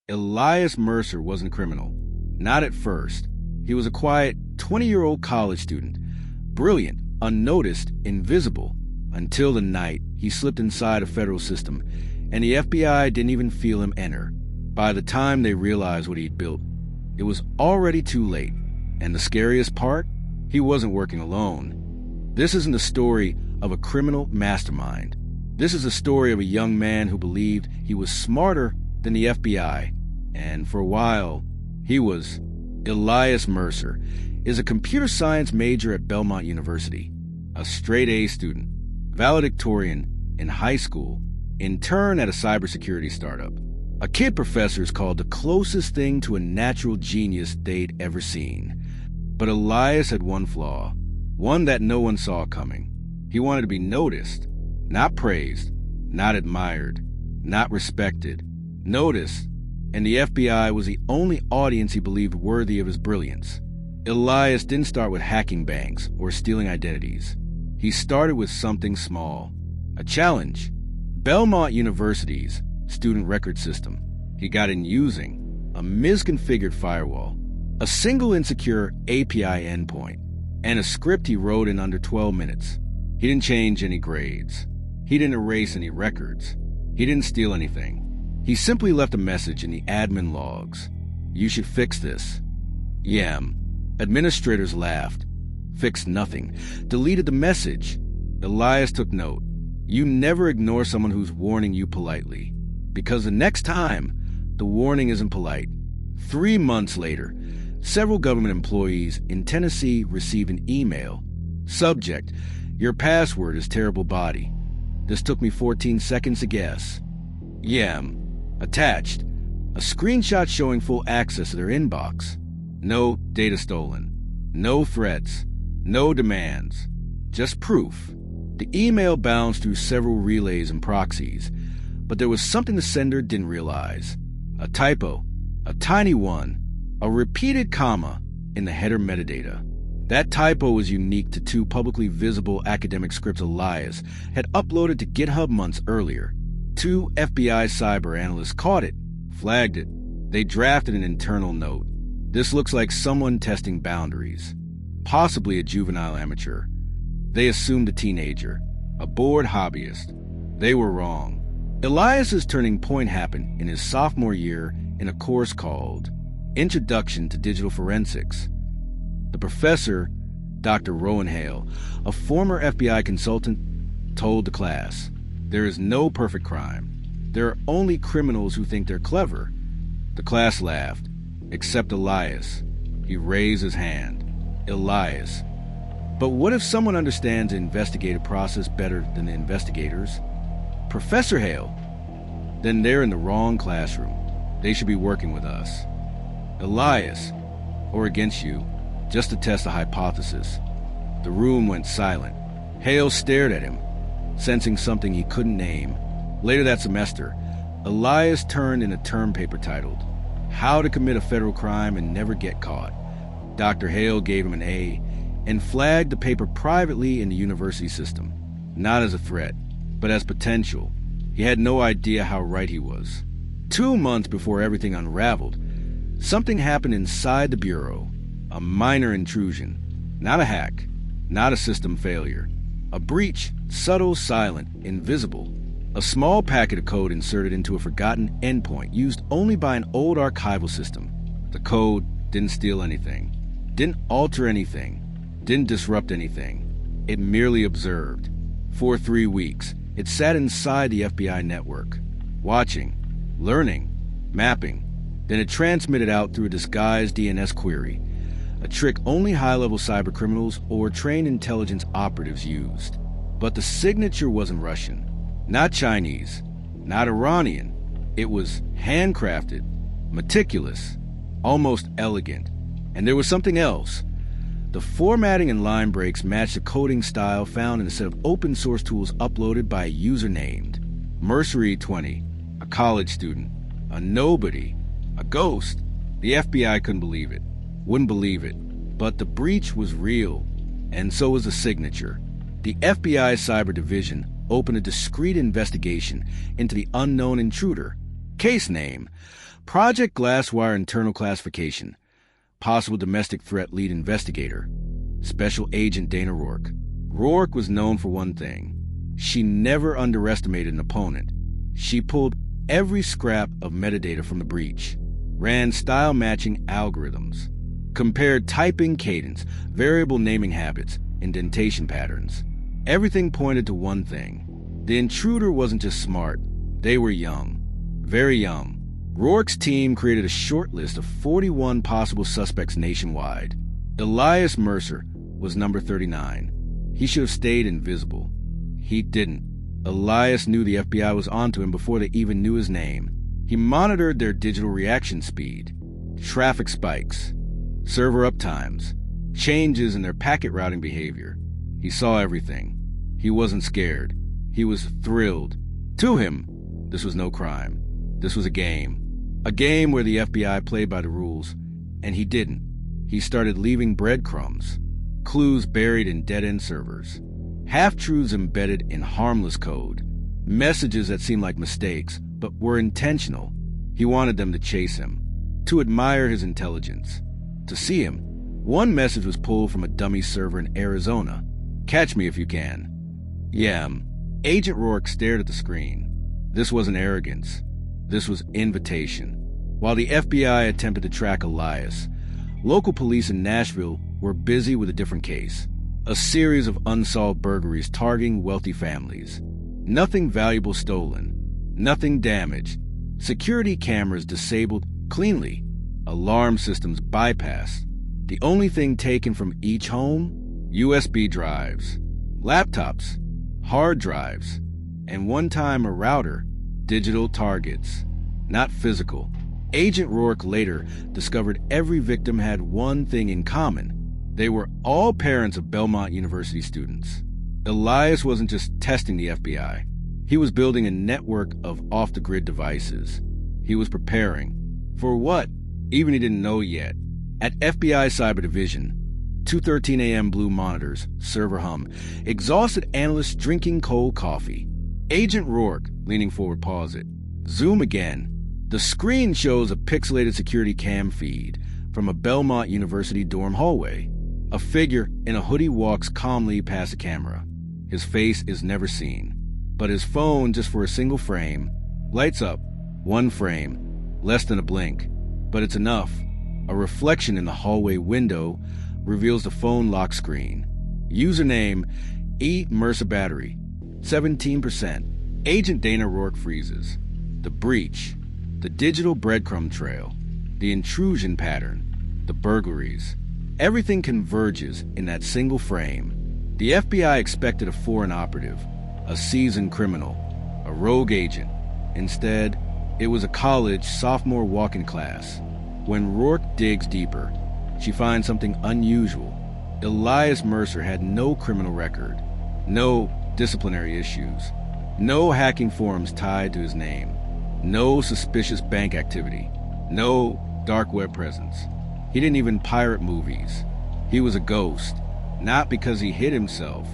Elias Mercer wasn't a criminal. Not at first. He was a quiet 20-year-old college student. Brilliant, unnoticed, invisible. Until the night he slipped inside a federal system, and the FBI didn't even feel him enter. By the time they realized what he'd built, it was already too late. And the scariest part? He wasn't working alone. This isn't the story of a criminal mastermind. This is the story of a young man who believed he was smarter than the FBI. And for a while, he was. Elias Mercer is a computer science major at Belmont University, a straight-A student, valedictorian in high school, intern at a cybersecurity startup. A kid professors called the closest thing to a natural genius they'd ever seen. But Elias had one flaw, one that no one saw coming. He wanted to be noticed, not praised, not admired, not respected. Noticed, and the FBI was the only audience he believed worthy of his brilliance. Elias didn't start with hacking banks or stealing identities. He started with something small, a challenge. Belmont University's student record system. He got in using a misconfigured firewall, a single insecure API endpoint, and a script he wrote in under 12 minutes. He didn't change any grades. He didn't erase any records. He didn't steal anything. He simply left a message in the admin logs. You should fix this. Yam. Administrators laughed. Fixed nothing. Deleted the message. Elias took note. You never ignore someone who's warning you politely. Because the next time, the warning isn't polite. 3 months later, several government employees in Tennessee received an email. Subject, your password is terrible body. This took me 14 seconds to guess. Yam. Attached, a screenshot showing full access to their inbox. No data stolen. No threats. No demands. Just proof. The email bounced through several relays and proxies, but there was something the sender didn't realize. A typo. A tiny one. A repeated comma in the header metadata. That typo was unique to 2 publicly visible academic scripts Elias had uploaded to GitHub months earlier. 2 FBI cyber analysts caught it, flagged it. They drafted an internal note. This looks like someone testing boundaries. Possibly a juvenile amateur. They assumed a teenager, a bored hobbyist. They were wrong. Elias's turning point happened in his sophomore year in a course called Introduction to Digital Forensics. The professor, Dr. Rowan Hale, a former FBI consultant, told the class, there is no perfect crime. There are only criminals who think they're clever. The class laughed, except Elias. He raised his hand. Elias. But what if someone understands the investigative process better than the investigators? Professor Hale. Then they're in the wrong classroom. They should be working with us. Elias. Or against you, just to test a hypothesis. The room went silent. Hale stared at him, sensing something he couldn't name. Later that semester, Elias turned in a term paper titled, How to Commit a Federal Crime and Never Get Caught. Dr. Hale gave him an A and flagged the paper privately in the university system, not as a threat, but as potential. He had no idea how right he was. 2 months before everything unraveled, something happened inside the bureau. A minor intrusion. Not a hack. Not a system failure. A breach, subtle, silent, invisible. A small packet of code inserted into a forgotten endpoint used only by an old archival system. The code didn't steal anything. Didn't alter anything. Didn't disrupt anything. It merely observed. For 3 weeks, it sat inside the FBI network, watching, learning, mapping. Then it transmitted out through a disguised DNS query, a trick only high-level cybercriminals or trained intelligence operatives used. But the signature wasn't Russian, not Chinese, not Iranian. It was handcrafted, meticulous, almost elegant. And there was something else. The formatting and line breaks matched the coding style found in a set of open-source tools uploaded by a user named Mercery20, a college student, a nobody, a ghost. The FBI couldn't believe it, wouldn't believe it. But the breach was real, and so was the signature. The FBI Cyber Division opened a discreet investigation into the unknown intruder. Case name, Project Glasswire internal classification. Possible domestic threat lead investigator. Special Agent Dana Rourke. Rourke was known for one thing. She never underestimated an opponent. She pulled every scrap of metadata from the breach, ran style-matching algorithms, compared typing cadence, variable naming habits, indentation patterns. Everything pointed to one thing. The intruder wasn't just smart. They were young. Very young. Rourke's team created a short list of 41 possible suspects nationwide. Elias Mercer was number 39. He should have stayed invisible. He didn't. Elias knew the FBI was onto him before they even knew his name. He monitored their digital reaction speed, traffic spikes, server uptimes, changes in their packet routing behavior. He saw everything. He wasn't scared. He was thrilled. To him, this was no crime. This was a game. A game where the FBI played by the rules, and he didn't. He started leaving breadcrumbs, clues buried in dead-end servers, half-truths embedded in harmless code, messages that seemed like mistakes, but were intentional. He wanted them to chase him, to admire his intelligence, to see him. One message was pulled from a dummy server in Arizona. Catch me if you can. Yeah. Agent Rourke stared at the screen. This wasn't arrogance. This was invitation. While the FBI attempted to track Elias, local police in Nashville were busy with a different case. A series of unsolved burglaries targeting wealthy families. Nothing valuable stolen. Nothing damaged. Security cameras disabled cleanly. Alarm systems bypassed. The only thing taken from each home? USB drives, laptops, hard drives, and one time a router. Digital targets, not physical. Agent Rourke later discovered every victim had one thing in common. They were all parents of Belmont University students. Elias wasn't just testing the FBI. He was building a network of off-the-grid devices. He was preparing. For what? Even he didn't know yet. At FBI Cyber Division, 2:13 a.m. blue monitors, server hum, exhausted analysts drinking cold coffee. Agent Rourke, leaning forward, pause it. Zoom again. The screen shows a pixelated security cam feed from a Belmont University dorm hallway. A figure in a hoodie walks calmly past the camera. His face is never seen, but his phone, just for a single frame, lights up. One frame, less than a blink, but it's enough. A reflection in the hallway window reveals the phone lock screen. Username, E. Mercer Battery. 17%. Agent Dana Rourke freezes. The breach, the digital breadcrumb trail, the intrusion pattern, the burglaries. Everything converges in that single frame. The FBI expected a foreign operative, a seasoned criminal, a rogue agent. Instead, it was a college sophomore walk-in class. When Rourke digs deeper, she finds something unusual. Elias Mercer had no criminal record, no disciplinary issues, no hacking forums tied to his name, no suspicious bank activity, no dark web presence. He didn't even pirate movies. He was a ghost, not because he hid himself,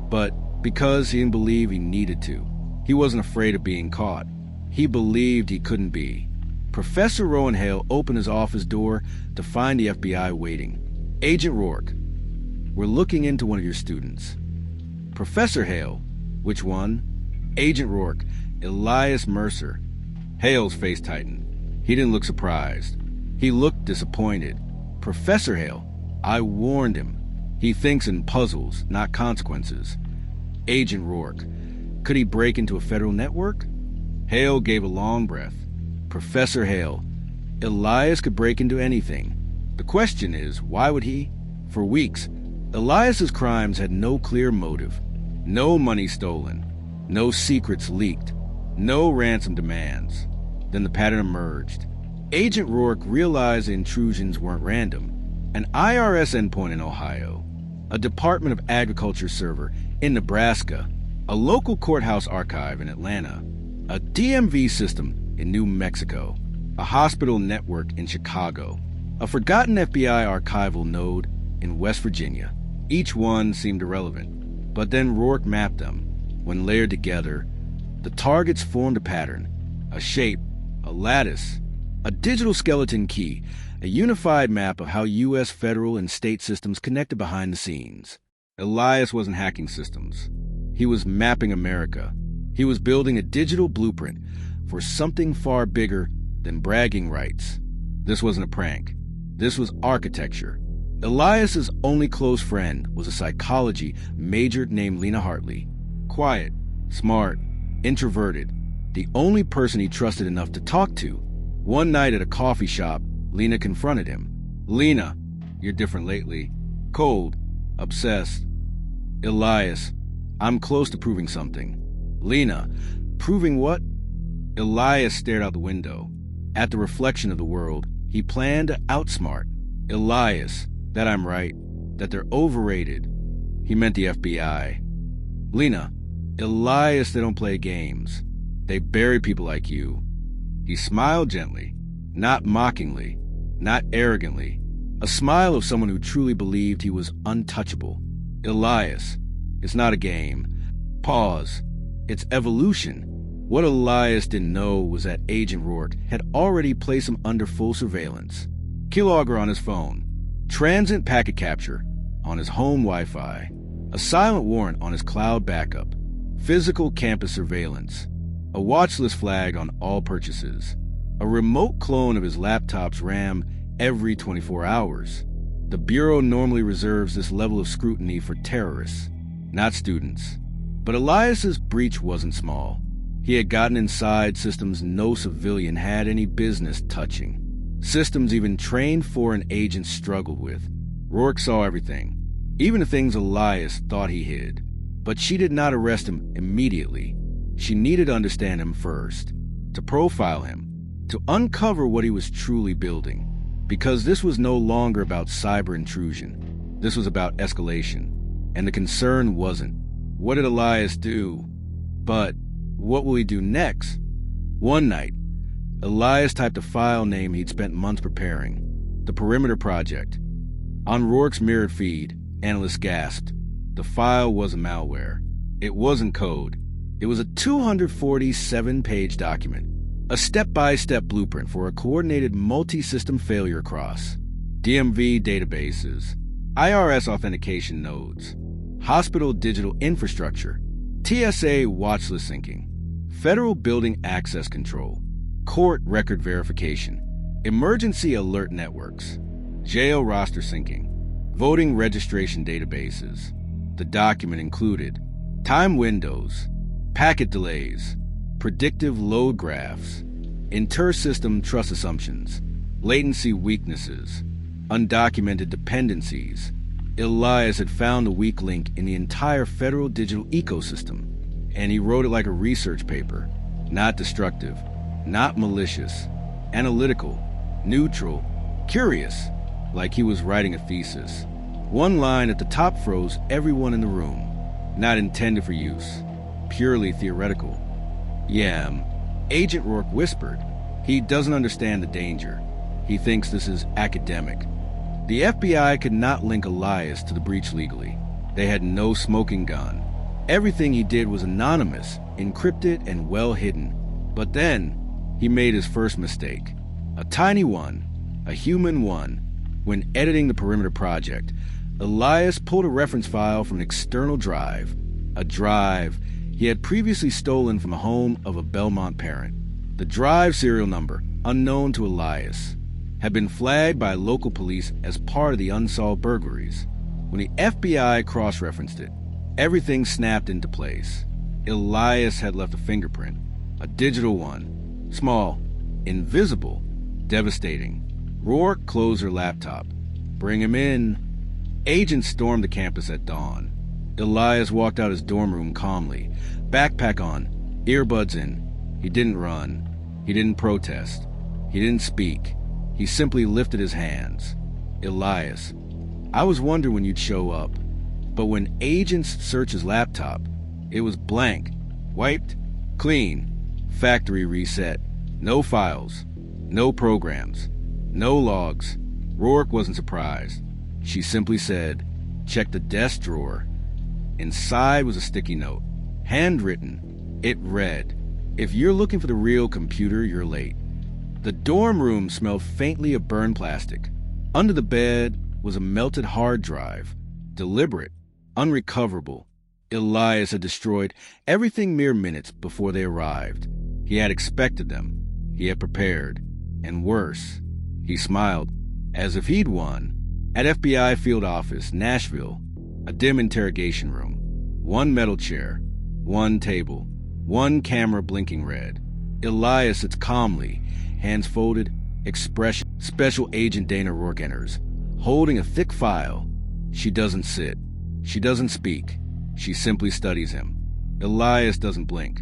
but because he didn't believe he needed to. He wasn't afraid of being caught. He believed he couldn't be. Professor Rowan Hale opened his office door to find the FBI waiting. Agent Rourke, we're looking into one of your students. Professor Hale. Which one? Agent Rourke. Elias Mercer. Hale's face tightened. He didn't look surprised. He looked disappointed. Professor Hale. I warned him. He thinks in puzzles, not consequences. Agent Rourke. Could he break into a federal network? Hale gave a long breath. Professor Hale. Elias could break into anything. The question is, why would he? For weeks, Elias's crimes had no clear motive. No money stolen. No secrets leaked. No ransom demands. Then the pattern emerged. Agent Rourke realized the intrusions weren't random. An IRS endpoint in Ohio, a Department of Agriculture server in Nebraska, a local courthouse archive in Atlanta, a DMV system in New Mexico, a hospital network in Chicago, a forgotten FBI archival node in West Virginia. Each one seemed irrelevant, but then Rourke mapped them. When layered together, the targets formed a pattern, a shape, a lattice. A digital skeleton key, a unified map of how U.S. federal and state systems connected behind the scenes. Elias wasn't hacking systems. He was mapping America. He was building a digital blueprint for something far bigger than bragging rights. This wasn't a prank. This was architecture. Elias's only close friend was a psychology major named Lena Hartley. Quiet, smart, introverted. The only person he trusted enough to talk to. One night at a coffee shop, Lena confronted him. "Lena, you're different lately. Cold, obsessed." "Elias, I'm close to proving something." "Lena, proving what?" Elias stared out the window. At the reflection of the world, he planned to outsmart. "Elias, that I'm right, that they're overrated." He meant the FBI. "Lena, Elias, they don't play games. They bury people like you." He smiled gently, not mockingly, not arrogantly. A smile of someone who truly believed he was untouchable. "Elias, it's not a game. Pause. It's evolution." What Elias didn't know was that Agent Rourke had already placed him under full surveillance. Keylogger on his phone, transient packet capture on his home Wi-Fi, a silent warrant on his cloud backup, physical campus surveillance, a watch list flag on all purchases, a remote clone of his laptop's RAM every 24 hours. The Bureau normally reserves this level of scrutiny for terrorists, not students. But Elias's breach wasn't small. He had gotten inside systems no civilian had any business touching. Systems even trained foreign agents struggled with. Rourke saw everything, even the things Elias thought he hid. But she did not arrest him immediately. She needed to understand him first, to profile him, to uncover what he was truly building. Because this was no longer about cyber intrusion. This was about escalation. And the concern wasn't, what did Elias do? But, what will he do next? One night, Elias typed a file name he'd spent months preparing. The Perimeter Project. On Rourke's mirrored feed, analysts gasped. The file wasn't malware. It wasn't code. It was a 247-page document. A step-by-step blueprint for a coordinated multi-system failure across DMV databases, IRS authentication nodes, hospital digital infrastructure, TSA watchlist syncing, federal building access control, court record verification, emergency alert networks, jail roster syncing, voting registration databases. The document included time windows, packet delays, predictive load graphs, inter-system trust assumptions, latency weaknesses, undocumented dependencies. Elias had found the weak link in the entire federal digital ecosystem, and he wrote it like a research paper, not destructive, not malicious, analytical, neutral, curious, like he was writing a thesis. One line at the top froze everyone in the room, not intended for use, purely theoretical. "Yeah," Agent Rourke whispered. "He doesn't understand the danger. He thinks this is academic." The FBI could not link Elias to the breach legally. They had no smoking gun. Everything he did was anonymous, encrypted, and well hidden. But then, he made his first mistake. A tiny one, a human one. When editing the Perimeter Project, Elias pulled a reference file from an external drive. A drive he had previously stolen from the home of a Belmont parent. The drive serial number, unknown to Elias, had been flagged by local police as part of the unsolved burglaries. When the FBI cross-referenced it, everything snapped into place. Elias had left a fingerprint, a digital one, small, invisible, devastating. Rourke closed her laptop. "Bring him in." Agents stormed the campus at dawn. Elias walked out his dorm room calmly, backpack on, earbuds in. He didn't run. He didn't protest. He didn't speak. He simply lifted his hands. "Elias, I was wondering when you'd show up." But when agents searched his laptop, it was blank, wiped, clean, factory reset. No files, no programs, no logs. Rourke wasn't surprised. She simply said, "Check the desk drawer." Inside was a sticky note, handwritten. It read, "If you're looking for the real computer, you're late. The dorm room smelled faintly of burned plastic. Under the bed was a melted hard drive. Deliberate, unrecoverable. Elias had destroyed everything mere minutes before they arrived. He had expected them. He had prepared. And worse, he smiled, as if he'd won. At FBI field office, Nashville, a dim interrogation room. One metal chair, one table, one camera blinking red. Elias sits calmly, hands folded, expression. Special Agent Dana Rourke enters, holding a thick file. She doesn't sit. She doesn't speak. She simply studies him. Elias doesn't blink.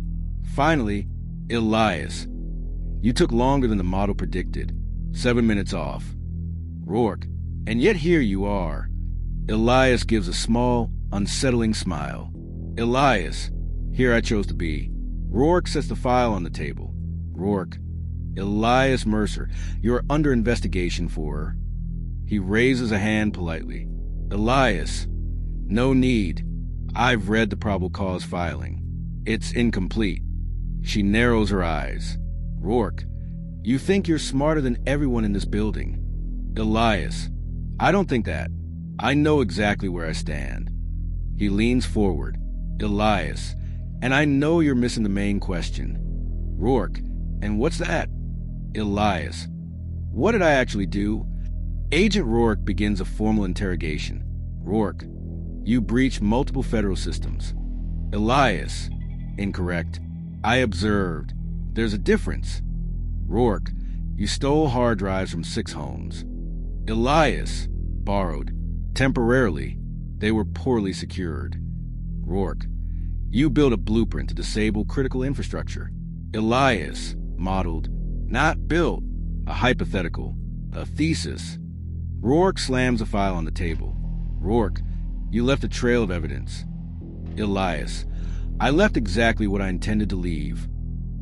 Finally, Elias. You took longer than the model predicted. 7 minutes off. Rourke. And yet here you are. Elias gives a small, unsettling smile. Elias. Here I chose to be. Rourke sets the file on the table. Rourke. Elias Mercer, you're under investigation for... He raises a hand politely. Elias. No need. I've read the probable cause filing. It's incomplete. She narrows her eyes. Rourke. You think you're smarter than everyone in this building. Elias. I don't think that. I know exactly where I stand. He leans forward. Elias. And I know you're missing the main question. Rourke. And what's that? Elias. What did I actually do? Agent Rourke begins a formal interrogation. Rourke. You breached multiple federal systems. Elias. Incorrect. I observed. There's a difference. Rourke. You stole hard drives from 6 homes. Elias. Borrowed. Temporarily. They were poorly secured. Rourke. You built a blueprint to disable critical infrastructure. Elias. Modeled. Not built. A hypothetical. A thesis. Rourke slams a file on the table. Rourke. You left a trail of evidence. Elias. I left exactly what I intended to leave.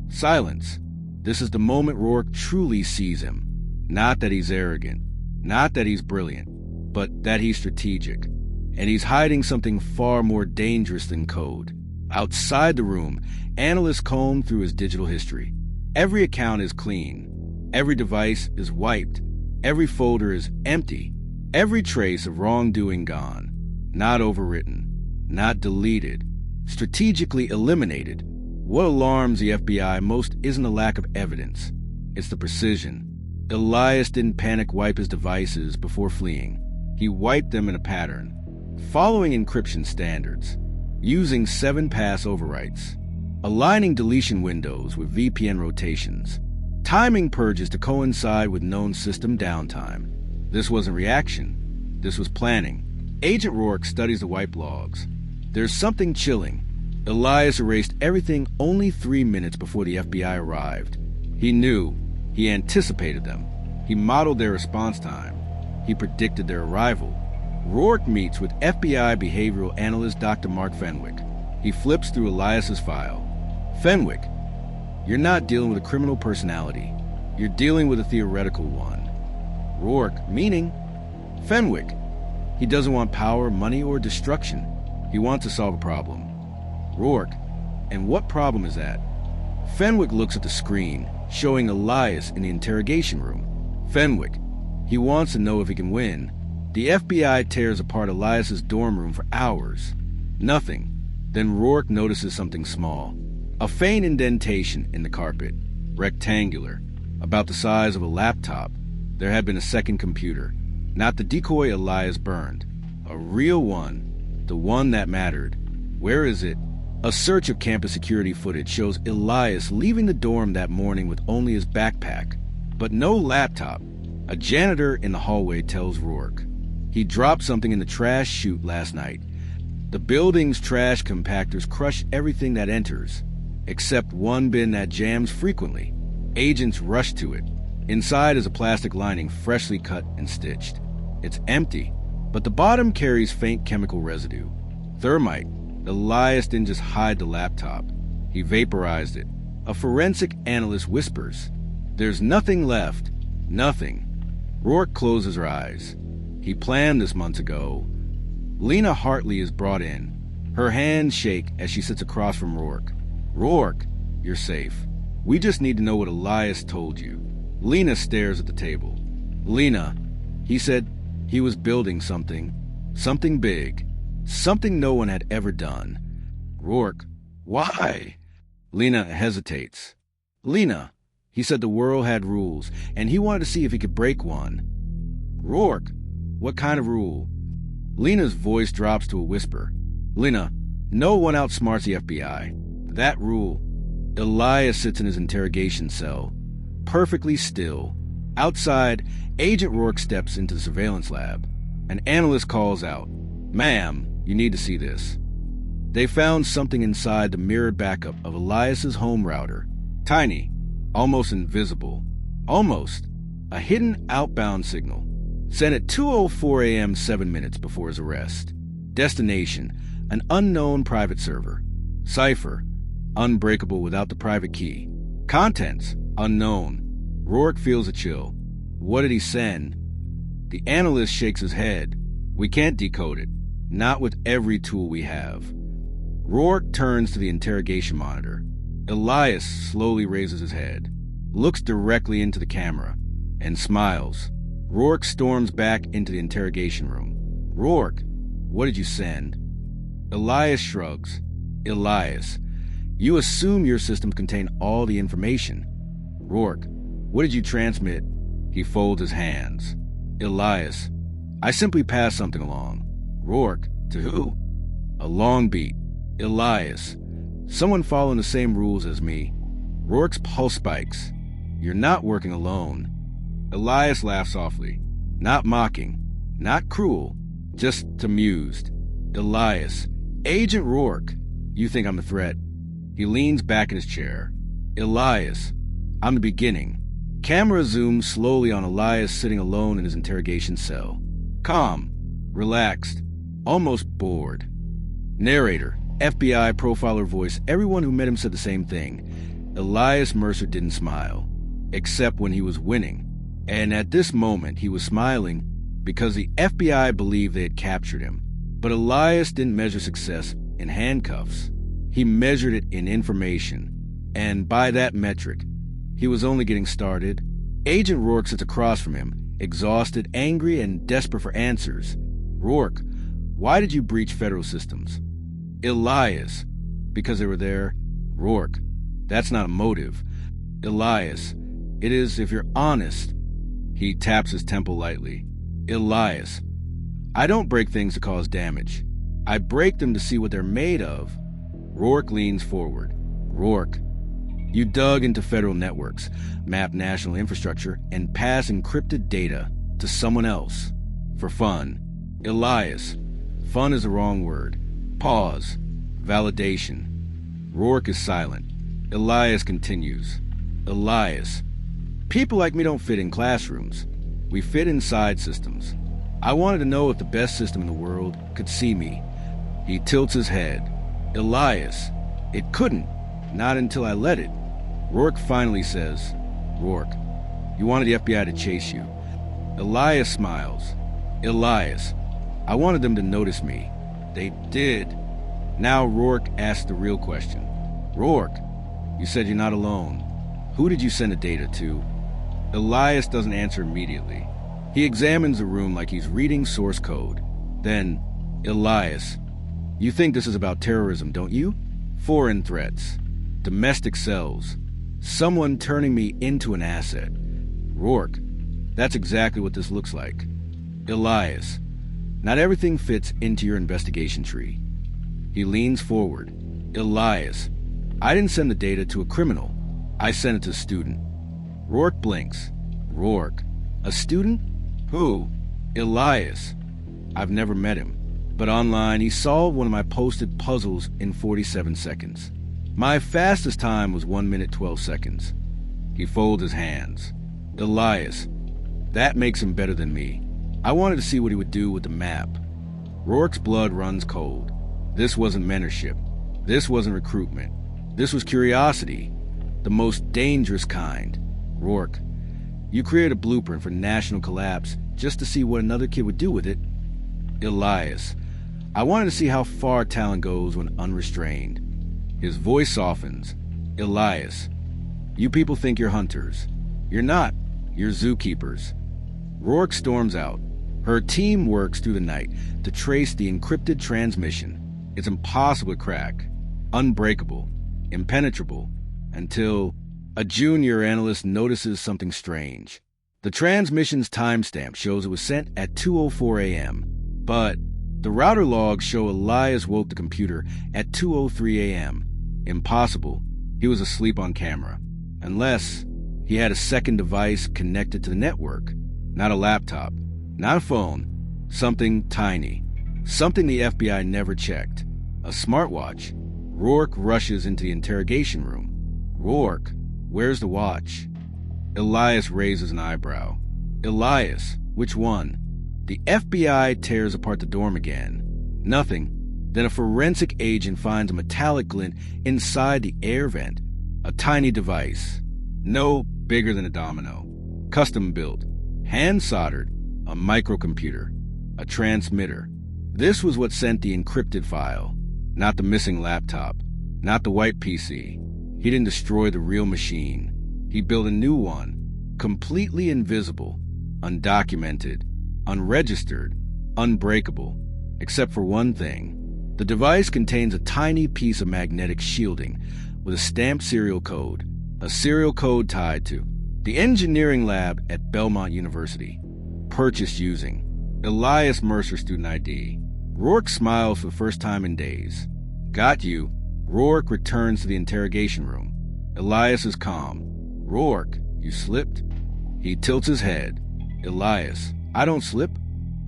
Silence. This is the moment Rourke truly sees him. Not that he's arrogant. Not that he's brilliant. But that he's strategic. And he's hiding something far more dangerous than code. Outside the room, analysts comb through his digital history. Every account is clean. Every device is wiped. Every folder is empty. Every trace of wrongdoing gone. Not overwritten. Not deleted. Strategically eliminated. What alarms the FBI most isn't a lack of evidence. It's the precision. Elias didn't panic wipe his devices before fleeing. He wiped them in a pattern, following encryption standards, using 7-pass overwrites, aligning deletion windows with VPN rotations, timing purges to coincide with known system downtime. This wasn't reaction. This was planning. Agent Rourke studies the wipe logs. There's something chilling. Elias erased everything only 3 minutes before the FBI arrived. He knew. He anticipated them. He modeled their response time. He predicted their arrival. Rourke meets with FBI behavioral analyst Dr. Mark Fenwick. He flips through Elias's file. Fenwick, you're not dealing with a criminal personality. You're dealing with a theoretical one. Rourke, meaning? Fenwick. He doesn't want power, money, or destruction. He wants to solve a problem. Rourke, and what problem is that? Fenwick looks at the screen, showing Elias in the interrogation room. Fenwick, he wants to know if he can win. The FBI tears apart Elias's dorm room for hours. Nothing. Then Rourke notices something small. A faint indentation in the carpet. Rectangular. About the size of a laptop. There had been a second computer. Not the decoy Elias burned. A real one. The one that mattered. Where is it? A search of campus security footage shows Elias leaving the dorm that morning with only his backpack. But no laptop. A janitor in the hallway tells Rourke. He dropped something in the trash chute last night. The building's trash compactors crush everything that enters, except one bin that jams frequently. Agents rush to it. Inside is a plastic lining freshly cut and stitched. It's empty, but the bottom carries faint chemical residue. Thermite. Elias didn't just hide the laptop. He vaporized it. A forensic analyst whispers. There's nothing left. Nothing. Rourke closes her eyes. He planned this months ago. Lena Hartley is brought in. Her hands shake as she sits across from Rourke. Rourke, you're safe. We just need to know what Elias told you. Lena stares at the table. Lena, he said he was building something. Something big. Something no one had ever done. Rourke, why? Lena hesitates. Lena, he said the world had rules, and he wanted to see if he could break one. Rourke, what kind of rule? Lena's voice drops to a whisper. Lena, no one outsmarts the FBI. That rule. Elias sits in his interrogation cell, perfectly still. Outside, Agent Rourke steps into the surveillance lab. An analyst calls out, "Ma'am, you need to see this." They found something inside the mirrored backup of Elias's home router. Tiny, almost invisible. Almost. A hidden outbound signal. Sent at 2:04 a.m. 7 minutes before his arrest. Destination, an unknown private server. Cipher, unbreakable without the private key. Contents, unknown. Rourke feels a chill. What did he send? The analyst shakes his head. We can't decode it. Not with every tool we have. Rourke turns to the interrogation monitor. Elias slowly raises his head, looks directly into the camera, and smiles. Rourke storms back into the interrogation room. Rourke, what did you send? Elias shrugs. Elias, you assume your systems contain all the information. Rourke, what did you transmit? He folds his hands. Elias, I simply passed something along. Rourke, to who? A long beat. Elias, someone following the same rules as me. Rourke's pulse spikes. You're not working alone. Elias laughs softly. Not mocking. Not cruel. Just amused. Elias, Agent Rourke, you think I'm a threat? He leans back in his chair. Elias, I'm the beginning. Camera zooms slowly on Elias sitting alone in his interrogation cell. Calm, relaxed, almost bored. Narrator, FBI profiler voice, everyone who met him said the same thing. Elias Mercer didn't smile, except when he was winning. And at this moment, he was smiling because the FBI believed they had captured him. But Elias didn't measure success in handcuffs. He measured it in information. And by that metric, he was only getting started. Agent Rourke sits across from him, exhausted, angry, and desperate for answers. Rourke, why did you breach federal systems? Elias, because they were there. Rourke, that's not a motive. Elias, it is if you're honest. He taps his temple lightly. Elias, I don't break things to cause damage. I break them to see what they're made of. Rourke leans forward. Rourke, you dug into federal networks, mapped national infrastructure, and passed encrypted data to someone else. For fun. Elias, fun is the wrong word. Pause. Validation. Rourke is silent. Elias continues. Elias, people like me don't fit in classrooms. We fit inside systems. I wanted to know if the best system in the world could see me. He tilts his head. Elias, it couldn't. Not until I let it. Rourke finally says, Rourke, you wanted the FBI to chase you. Elias smiles. Elias, I wanted them to notice me. They did. Now Rourke asks the real question. Rourke, you said you're not alone. Who did you send the data to? Elias doesn't answer immediately. He examines the room like he's reading source code. Then, Elias, you think this is about terrorism, don't you? Foreign threats. Domestic cells. Someone turning me into an asset. Rourke, that's exactly what this looks like. Elias, not everything fits into your investigation tree. He leans forward. Elias, I didn't send the data to a criminal. I sent it to a student. Rourke blinks. Rourke, a student? Who? Elias. I've never met him, but online he solved one of my posted puzzles in 47 seconds. My fastest time was 1 minute 12 seconds. He folds his hands. Elias, that makes him better than me. I wanted to see what he would do with the map. Rourke's blood runs cold. This wasn't mentorship. This wasn't recruitment. This was curiosity. The most dangerous kind. Rourke, you created a blueprint for national collapse just to see what another kid would do with it. Elias, I wanted to see how far talent goes when unrestrained. His voice softens. Elias, you people think you're hunters. You're not. Your zookeepers. Rourke storms out. Her team works through the night to trace the encrypted transmission. It's impossible to crack, unbreakable, impenetrable, until a junior analyst notices something strange. The transmission's timestamp shows it was sent at 2:04 a.m., but the router logs show Elias woke the computer at 2:03 a.m. Impossible. He was asleep on camera. Unless he had a second device connected to the network. Not a laptop. Not a phone. Something tiny. Something the FBI never checked. A smartwatch. Rourke rushes into the interrogation room. Rourke, where's the watch? Elias raises an eyebrow. Elias, which one? The FBI tears apart the dorm again. Nothing. Then a forensic agent finds a metallic glint inside the air vent. A tiny device. No bigger than a domino. Custom built. Hand soldered. A microcomputer. A transmitter. This was what sent the encrypted file. Not the missing laptop. Not the white PC. He didn't destroy the real machine. He built a new one. Completely invisible. Undocumented. Unregistered. Unbreakable. Except for one thing. The device contains a tiny piece of magnetic shielding with a stamped serial code. A serial code tied to the engineering lab at Belmont University. Purchased using Elias Mercer student ID. Rourke smiles for the first time in days. Got you. Rourke returns to the interrogation room. Elias is calm. Rourke, you slipped? He tilts his head. Elias, I don't slip.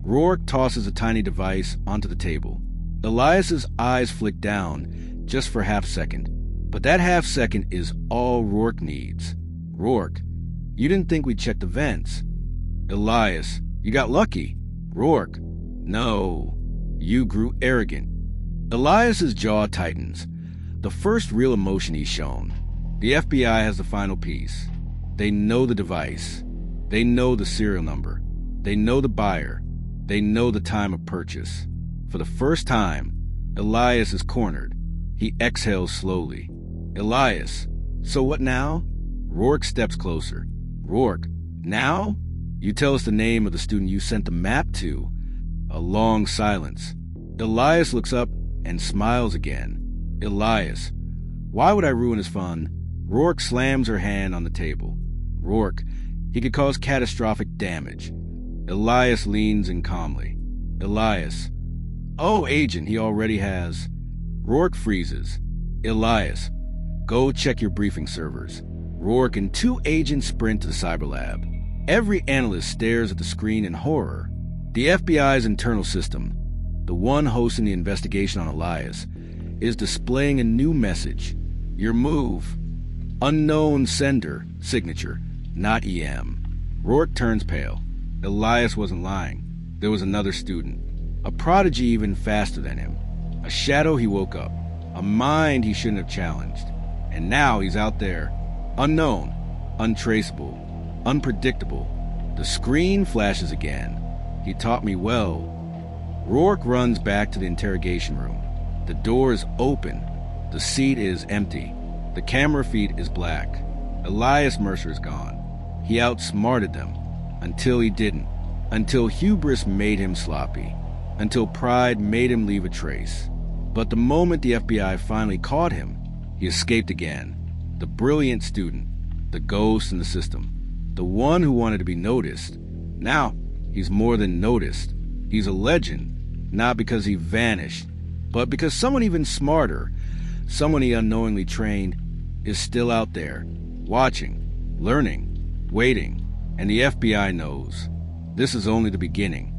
Rourke tosses a tiny device onto the table. Elias's eyes flick down just for half second. But that half second is all Rourke needs. Rourke, you didn't think we'd check the vents. Elias, you got lucky. Rourke, no. You grew arrogant. Elias's jaw tightens. The first real emotion he's shown. The FBI has the final piece. They know the device. They know the serial number. They know the buyer. They know the time of purchase. For the first time, Elias is cornered. He exhales slowly. Elias, so what now? Rourke steps closer. Rourke, now? You tell us the name of the student you sent the map to. A long silence. Elias looks up and smiles again. Elias, why would I ruin his fun? Rourke slams her hand on the table. Rourke, he could cause catastrophic damage. Elias leans in calmly. Elias, oh, agent, he already has. Rourke freezes. Elias, go check your briefing servers. Rourke and two agents sprint to the cyber lab. Every analyst stares at the screen in horror. The FBI's internal system, the one hosting the investigation on Elias, is displaying a new message. Your move. Unknown sender. Signature. Not EM. Rourke turns pale. Elias wasn't lying. There was another student. A prodigy even faster than him. A shadow he woke up. A mind he shouldn't have challenged. And now he's out there. Unknown. Untraceable. Unpredictable. The screen flashes again. He taught me well. Rourke runs back to the interrogation room. The door is open. The seat is empty. The camera feed is black. Elias Mercer is gone. He outsmarted them. Until he didn't. Until hubris made him sloppy. Until pride made him leave a trace. But the moment the FBI finally caught him, he escaped again. The brilliant student. The ghost in the system. The one who wanted to be noticed. Now, he's more than noticed. He's a legend. Not because he vanished, but because someone even smarter, someone he unknowingly trained, is still out there, watching, learning, waiting, and the FBI knows. This is only the beginning.